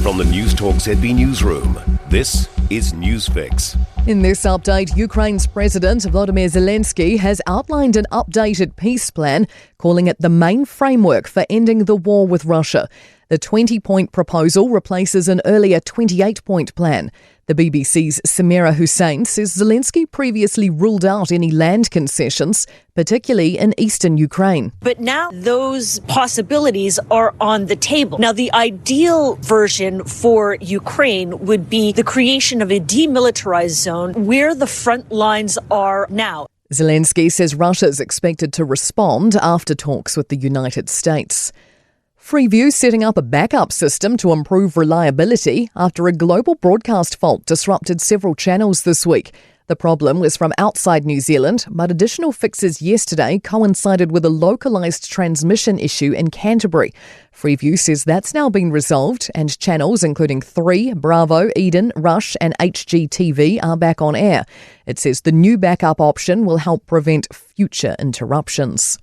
From the Newstalk ZB newsroom, this is Newsfix. In this update, Ukraine's President Volodymyr Zelensky has outlined an updated peace plan, calling it the main framework for ending the war with Russia. The 20-point proposal replaces an earlier 28-point plan. The BBC's Samira Hussein says Zelensky previously ruled out any land concessions, particularly in eastern Ukraine. But now those possibilities are on the table. Now, the ideal version for Ukraine would be the creation of a demilitarized zone where the front lines are now. Zelensky says Russia is expected to respond after talks with the United States. Freeview setting up a backup system to improve reliability after a global broadcast fault disrupted several channels this week. The problem was from outside New Zealand, but additional fixes yesterday coincided with a localised transmission issue in Canterbury. Freeview says that's now been resolved and channels including 3, Bravo, Eden, Rush and HGTV are back on air. It says the new backup option will help prevent future interruptions.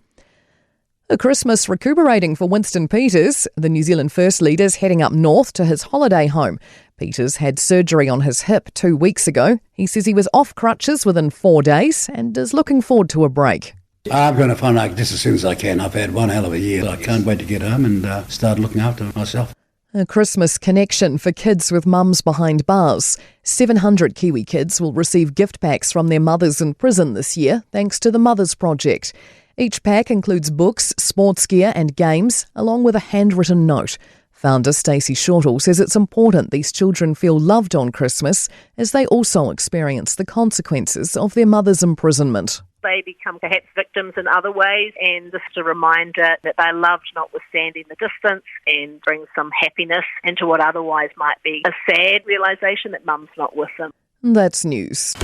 A Christmas recuperating for Winston Peters. The New Zealand First Leader's heading up north to his holiday home. Peters had surgery on his hip 2 weeks ago. He says he was off crutches within 4 days and is looking forward to a break. I'm going to find out just as soon as I can. I've had one hell of a year. I can't wait to get home and start looking after myself. A Christmas connection for kids with mums behind bars. 700 Kiwi kids will receive gift packs from their mothers in prison this year, thanks to the Mothers Project. Each pack includes books, sports gear and games, along with a handwritten note. Founder Stacey Shortall says it's important these children feel loved on Christmas as they also experience the consequences of their mother's imprisonment. They become perhaps victims in other ways, and just a reminder that they're loved notwithstanding the distance, and brings some happiness into what otherwise might be a sad realisation that mum's not with them. That's news.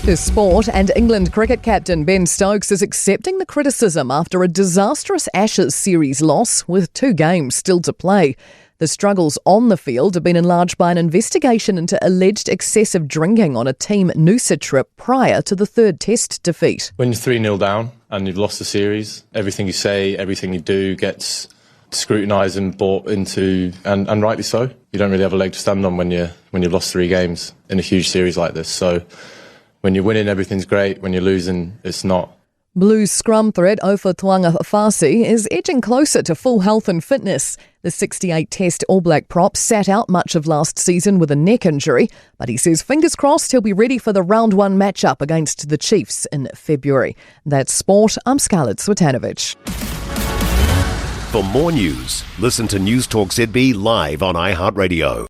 To sport, and England cricket captain Ben Stokes is accepting the criticism after a disastrous Ashes series loss with 2 games still to play. The struggles on the field have been enlarged by an investigation into alleged excessive drinking on a Team Noosa trip prior to the 3rd Test defeat. When you're 3-0 down and you've lost the series, everything you say, everything you do gets scrutinised and bought into, and rightly so. You don't really have a leg to stand on when you've lost 3 games in a huge series like this. So when you're winning, everything's great. When you're losing, it's not. Blues scrum threat Ofa Tuanga-Fasi is edging closer to full health and fitness. The 68-test All Black prop sat out much of last season with a neck injury, but he says fingers crossed he'll be ready for the round 1 matchup against the Chiefs in February. That's sport. I'm Scarlett Swetanovic. For more news, listen to Newstalk ZB live on iHeartRadio.